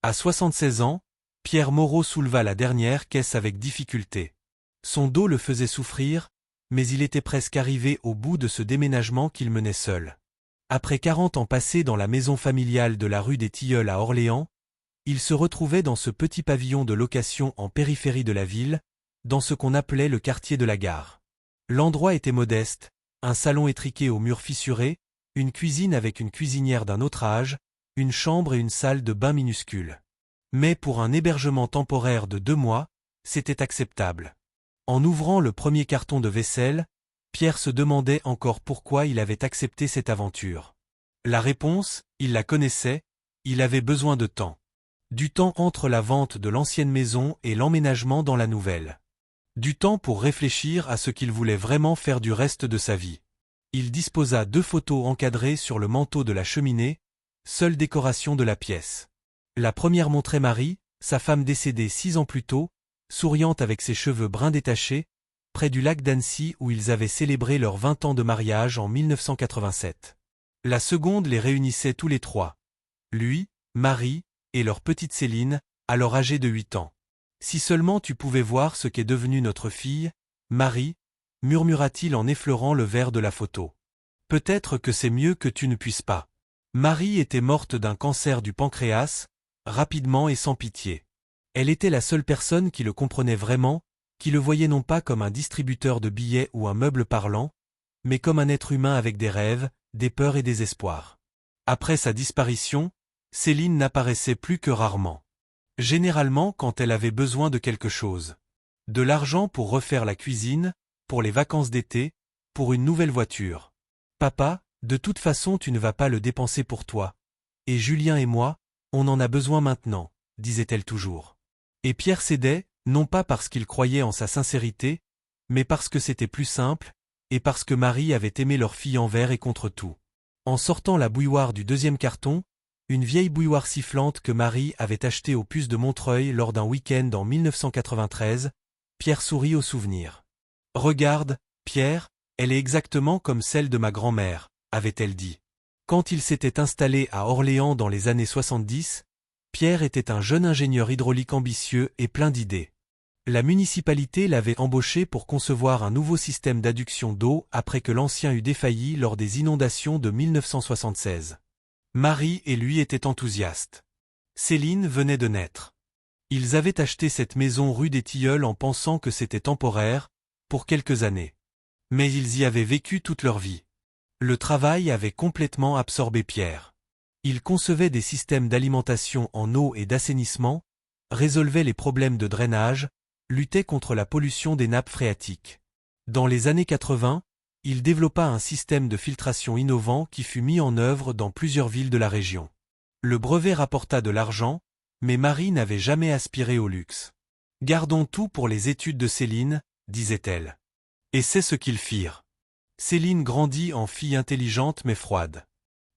À 76 ans, Pierre Moreau souleva la dernière caisse avec difficulté. Son dos le faisait souffrir, mais il était presque arrivé au bout de ce déménagement qu'il menait seul. Après 40 ans passés dans la maison familiale de la rue des Tilleuls à Orléans, il se retrouvait dans ce petit pavillon de location en périphérie de la ville, dans ce qu'on appelait le quartier de la Gare. L'endroit était modeste, un salon étriqué aux murs fissurés, une cuisine avec une cuisinière d'un autre âge, une chambre et une salle de bain minuscules. Mais pour un hébergement temporaire de 2 mois, c'était acceptable. En ouvrant le premier carton de vaisselle, Pierre se demandait encore pourquoi il avait accepté cette aventure. La réponse, il la connaissait, il avait besoin de temps. Du temps entre la vente de l'ancienne maison et l'emménagement dans la nouvelle. Du temps pour réfléchir à ce qu'il voulait vraiment faire du reste de sa vie. Il disposa 2 photos encadrées sur le manteau de la cheminée, seule décoration de la pièce. La première montrait Marie, sa femme décédée 6 ans plus tôt, souriante avec ses cheveux bruns détachés, près du lac d'Annecy où ils avaient célébré leurs 20 ans de mariage en 1987. La seconde les réunissait tous les 3. Lui, Marie, et leur petite Céline, alors âgée de 8 ans. « Si seulement tu pouvais voir ce qu'est devenue notre fille, Marie, murmura-t-il en effleurant le verre de la photo. Peut-être que c'est mieux que tu ne puisses pas. Marie était morte d'un cancer du pancréas, rapidement et sans pitié. Elle était la seule personne qui le comprenait vraiment, qui le voyait non pas comme un distributeur de billets ou un meuble parlant, mais comme un être humain avec des rêves, des peurs et des espoirs. Après sa disparition, Céline n'apparaissait plus que rarement. Généralement quand elle avait besoin de quelque chose. De l'argent pour refaire la cuisine, pour les vacances d'été, pour une nouvelle voiture. « Papa, de toute façon tu ne vas pas le dépenser pour toi. Et Julien et moi, on en a besoin maintenant, disait-elle toujours. Et Pierre cédait, non pas parce qu'il croyait en sa sincérité, mais parce que c'était plus simple, et parce que Marie avait aimé leur fille envers et contre tout. En sortant la bouilloire du 2e carton, une vieille bouilloire sifflante que Marie avait achetée aux Puces de Montreuil lors d'un week-end en 1993, Pierre sourit au souvenir. « Regarde, Pierre, elle est exactement comme celle de ma grand-mère, avait-elle dit. Quand il s'était installé à Orléans dans les années 70, Pierre était un jeune ingénieur hydraulique ambitieux et plein d'idées. La municipalité l'avait embauché pour concevoir un nouveau système d'adduction d'eau après que l'ancien eut défailli lors des inondations de 1976. Marie et lui étaient enthousiastes. Céline venait de naître. Ils avaient acheté cette maison rue des Tilleuls en pensant que c'était temporaire, pour quelques années. Mais ils y avaient vécu toute leur vie. Le travail avait complètement absorbé Pierre. Il concevait des systèmes d'alimentation en eau et d'assainissement, résolvait les problèmes de drainage, luttait contre la pollution des nappes phréatiques. Dans les années 80, il développa un système de filtration innovant qui fut mis en œuvre dans plusieurs villes de la région. Le brevet rapporta de l'argent, mais Marie n'avait jamais aspiré au luxe. « Gardons tout pour les études de Céline », disait-elle. Et c'est ce qu'ils firent. Céline grandit en fille intelligente mais froide.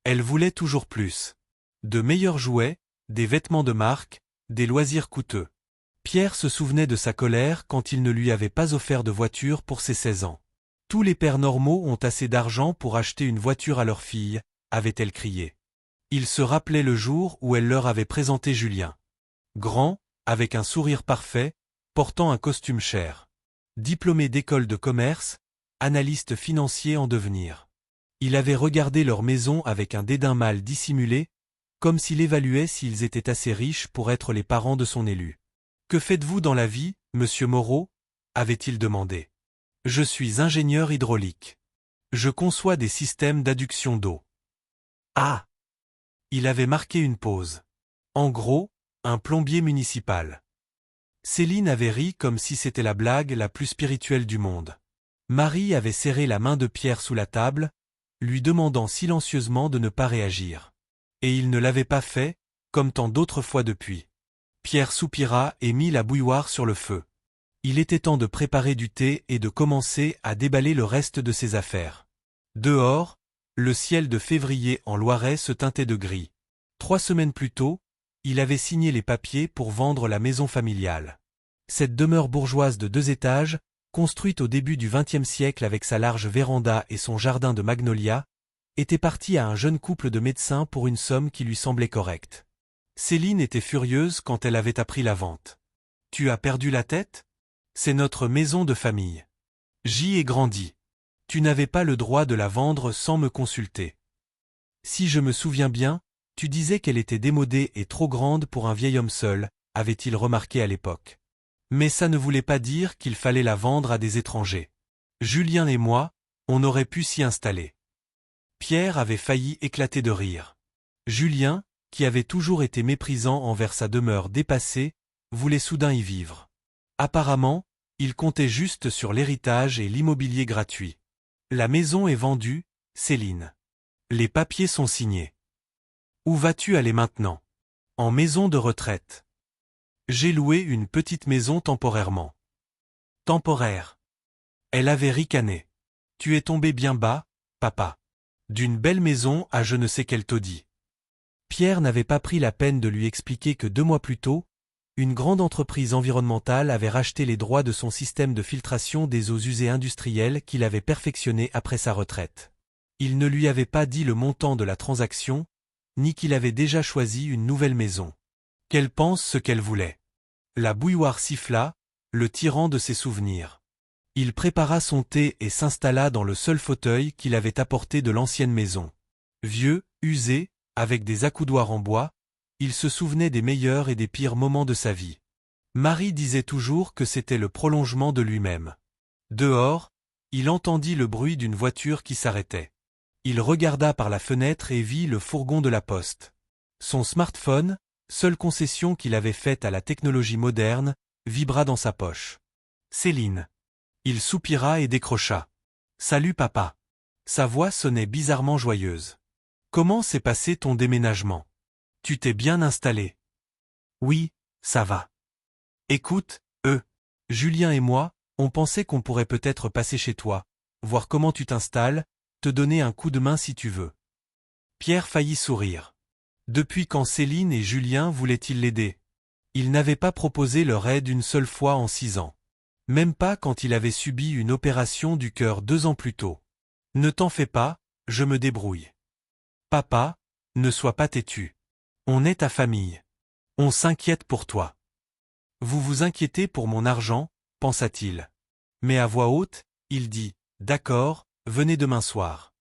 Elle voulait toujours plus. De meilleurs jouets, des vêtements de marque, des loisirs coûteux. Pierre se souvenait de sa colère quand il ne lui avait pas offert de voiture pour ses 16 ans. Tous les pères normaux ont assez d'argent pour acheter une voiture à leur fille, avait-elle crié. Il se rappelait le jour où elle leur avait présenté Julien. Grand, avec un sourire parfait, portant un costume cher. Diplômé d'école de commerce, analyste financier en devenir. Il avait regardé leur maison avec un dédain mal dissimulé, comme s'il évaluait s'ils étaient assez riches pour être les parents de son élu. « Que faites-vous dans la vie, monsieur Moreau ?» avait-il demandé. « Je suis ingénieur hydraulique. Je conçois des systèmes d'adduction d'eau. » Ah ! Il avait marqué une pause. En gros, un plombier municipal. Céline avait ri comme si c'était la blague la plus spirituelle du monde. Marie avait serré la main de Pierre sous la table, lui demandant silencieusement de ne pas réagir. Et il ne l'avait pas fait, comme tant d'autres fois depuis. Pierre soupira et mit la bouilloire sur le feu. Il était temps de préparer du thé et de commencer à déballer le reste de ses affaires. Dehors, le ciel de février en Loiret se teintait de gris. 3 semaines plus tôt, il avait signé les papiers pour vendre la maison familiale. Cette demeure bourgeoise de 2 étages, construite au début du XXe siècle avec sa large véranda et son jardin de magnolias, était partie à un jeune couple de médecins pour une somme qui lui semblait correcte. Céline était furieuse quand elle avait appris la vente. Tu as perdu la tête? C'est notre maison de famille. J'y ai grandi. Tu n'avais pas le droit de la vendre sans me consulter. Si je me souviens bien, tu disais qu'elle était démodée et trop grande pour un vieil homme seul, avait-il remarqué à l'époque. Mais ça ne voulait pas dire qu'il fallait la vendre à des étrangers. Julien et moi, on aurait pu s'y installer. Pierre avait failli éclater de rire. Julien, qui avait toujours été méprisant envers sa demeure dépassée, voulait soudain y vivre. Apparemment, il comptait juste sur l'héritage et l'immobilier gratuit. La maison est vendue, Céline. Les papiers sont signés. Où vas-tu aller maintenant? En maison de retraite. J'ai loué une petite maison temporairement. Temporaire. Elle avait ricané. Tu es tombé bien bas, papa. D'une belle maison à je ne sais quel taudis. Pierre n'avait pas pris la peine de lui expliquer que 2 mois plus tôt, une grande entreprise environnementale avait racheté les droits de son système de filtration des eaux usées industrielles qu'il avait perfectionné après sa retraite. Il ne lui avait pas dit le montant de la transaction, ni qu'il avait déjà choisi une nouvelle maison. Qu'elle pense ce qu'elle voulait. La bouilloire siffla, le tirant de ses souvenirs. Il prépara son thé et s'installa dans le seul fauteuil qu'il avait apporté de l'ancienne maison. Vieux, usé, avec des accoudoirs en bois, il se souvenait des meilleurs et des pires moments de sa vie. Marie disait toujours que c'était le prolongement de lui-même. Dehors, il entendit le bruit d'une voiture qui s'arrêtait. Il regarda par la fenêtre et vit le fourgon de la poste. Son smartphone, seule concession qu'il avait faite à la technologie moderne, vibra dans sa poche. Céline. Il soupira et décrocha. « Salut papa. » Sa voix sonnait bizarrement joyeuse. « Comment s'est passé ton déménagement? Tu t'es bien installé? » « Oui, ça va. » « Écoute, Julien et moi, on pensait qu'on pourrait peut-être passer chez toi, voir comment tu t'installes, te donner un coup de main si tu veux. » Pierre faillit sourire. Depuis quand Céline et Julien voulaient-ils l'aider? Il n'avait pas proposé leur aide une seule fois en 6 ans. Même pas quand il avait subi une opération du cœur 2 ans plus tôt. « Ne t'en fais pas, je me débrouille. »« Papa, ne sois pas têtu. On est ta famille. On s'inquiète pour toi. »« Vous vous inquiétez pour mon argent, pensa-t-il. Mais à voix haute, il dit « D'accord, venez demain soir.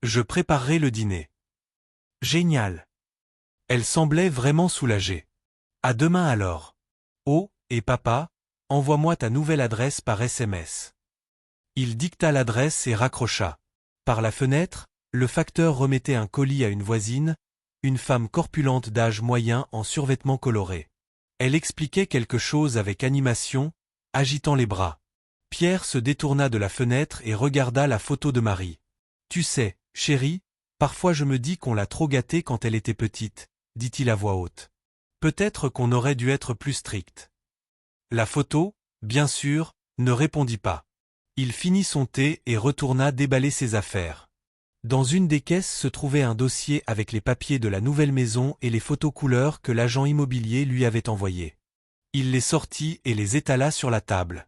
Je préparerai le dîner. » Génial. Elle semblait vraiment soulagée. « À demain alors. Oh, et papa, envoie-moi ta nouvelle adresse par SMS. » Il dicta l'adresse et raccrocha. Par la fenêtre, le facteur remettait un colis à une voisine, une femme corpulente d'âge moyen en survêtement coloré. Elle expliquait quelque chose avec animation, agitant les bras. Pierre se détourna de la fenêtre et regarda la photo de Marie. « Tu sais, chérie, parfois je me dis qu'on l'a trop gâtée quand elle était petite, » dit-il à voix haute. « Peut-être qu'on aurait dû être plus strict. » La photo, bien sûr, ne répondit pas. Il finit son thé et retourna déballer ses affaires. Dans une des caisses se trouvait un dossier avec les papiers de la nouvelle maison et les photos couleurs que l'agent immobilier lui avait envoyées. Il les sortit et les étala sur la table.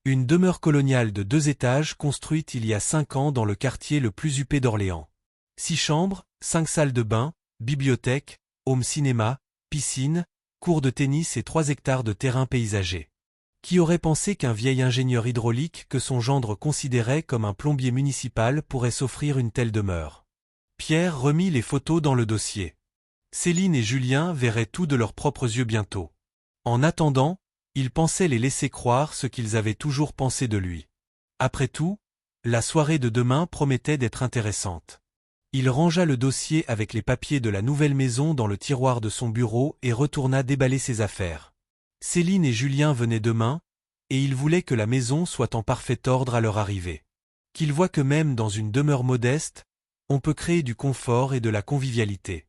Une demeure coloniale de 2 étages construite il y a 5 ans dans le quartier le plus huppé d'Orléans. 6 chambres, 5 salles de bain, bibliothèque, home cinéma, piscine, cours de tennis et 3 hectares de terrain paysager. Qui aurait pensé qu'un vieil ingénieur hydraulique que son gendre considérait comme un plombier municipal pourrait s'offrir une telle demeure? Pierre remit les photos dans le dossier. Céline et Julien verraient tout de leurs propres yeux bientôt. En attendant, il pensait les laisser croire ce qu'ils avaient toujours pensé de lui. Après tout, la soirée de demain promettait d'être intéressante. Il rangea le dossier avec les papiers de la nouvelle maison dans le tiroir de son bureau et retourna déballer ses affaires. Céline et Julien venaient demain, et il voulait que la maison soit en parfait ordre à leur arrivée. Qu'il voit que même dans une demeure modeste, on peut créer du confort et de la convivialité.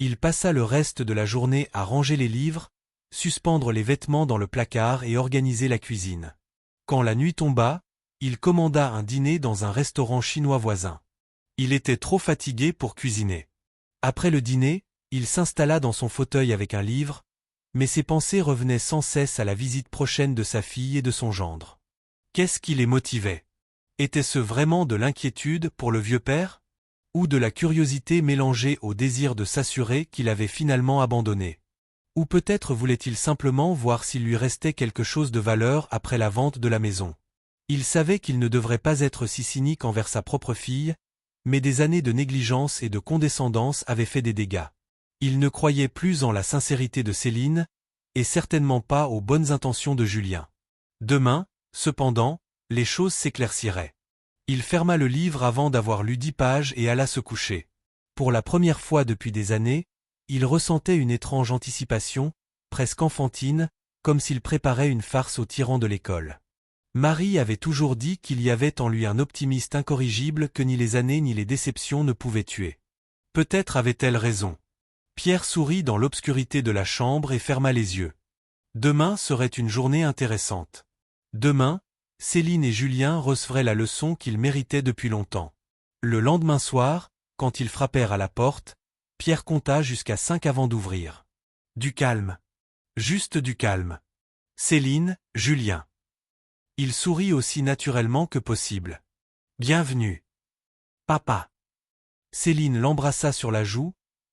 Il passa le reste de la journée à ranger les livres, suspendre les vêtements dans le placard et organiser la cuisine. Quand la nuit tomba, il commanda un dîner dans un restaurant chinois voisin. Il était trop fatigué pour cuisiner. Après le dîner, il s'installa dans son fauteuil avec un livre, mais ses pensées revenaient sans cesse à la visite prochaine de sa fille et de son gendre. Qu'est-ce qui les motivait? Était-ce vraiment de l'inquiétude pour le vieux père? Ou de la curiosité mélangée au désir de s'assurer qu'il avait finalement abandonné? Ou peut-être voulait-il simplement voir s'il lui restait quelque chose de valeur après la vente de la maison. Il savait qu'il ne devrait pas être si cynique envers sa propre fille, mais des années de négligence et de condescendance avaient fait des dégâts. Il ne croyait plus en la sincérité de Céline, et certainement pas aux bonnes intentions de Julien. Demain, cependant, les choses s'éclairciraient. Il ferma le livre avant d'avoir lu 10 pages et alla se coucher. Pour la première fois depuis des années, il ressentait une étrange anticipation, presque enfantine, comme s'il préparait une farce aux tyrans de l'école. Marie avait toujours dit qu'il y avait en lui un optimiste incorrigible que ni les années ni les déceptions ne pouvaient tuer. Peut-être avait-elle raison. Pierre sourit dans l'obscurité de la chambre et ferma les yeux. Demain serait une journée intéressante. Demain, Céline et Julien recevraient la leçon qu'ils méritaient depuis longtemps. Le lendemain soir, quand ils frappèrent à la porte, Pierre compta jusqu'à 5 avant d'ouvrir. Du calme. Juste du calme. Céline, Julien. Il sourit aussi naturellement que possible. Bienvenue. Papa. Céline l'embrassa sur la joue,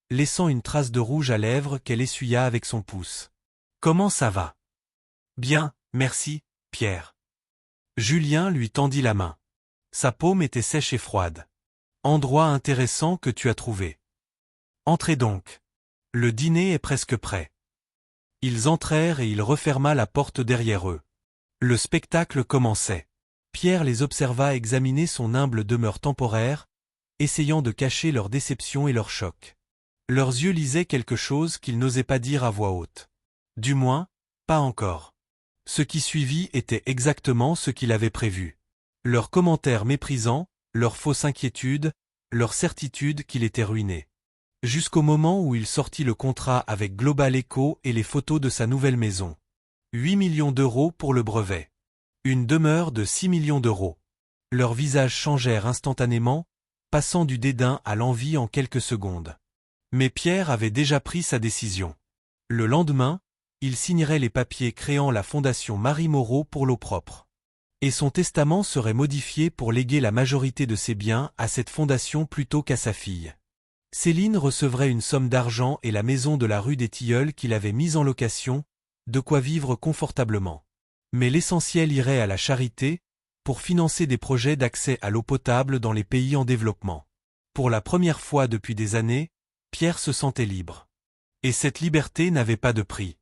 laissant une trace de rouge à lèvres qu'elle essuya avec son pouce. Comment ça va? Bien, merci, Pierre. Julien lui tendit la main. Sa paume était sèche et froide. Endroit intéressant que tu as trouvé. Entrez donc. Le dîner est presque prêt. Ils entrèrent et il referma la porte derrière eux. Le spectacle commençait. Pierre les observa examiner son humble demeure temporaire, essayant de cacher leur déception et leur choc. Leurs yeux lisaient quelque chose qu'ils n'osaient pas dire à voix haute. Du moins, pas encore. Ce qui suivit était exactement ce qu'il avait prévu. Leurs commentaires méprisants, leur fausse inquiétude, leur certitude qu'il était ruiné. Jusqu'au moment où il sortit le contrat avec Global Echo et les photos de sa nouvelle maison. 8 millions d'euros pour le brevet. Une demeure de 6 millions d'euros. Leurs visages changèrent instantanément, passant du dédain à l'envie en quelques secondes. Mais Pierre avait déjà pris sa décision. Le lendemain, il signerait les papiers créant la fondation Marie Moreau pour l'eau propre. Et son testament serait modifié pour léguer la majorité de ses biens à cette fondation plutôt qu'à sa fille. Céline recevrait une somme d'argent et la maison de la rue des Tilleuls qu'il avait mise en location, de quoi vivre confortablement. Mais l'essentiel irait à la charité, pour financer des projets d'accès à l'eau potable dans les pays en développement. Pour la première fois depuis des années, Pierre se sentait libre. Et cette liberté n'avait pas de prix.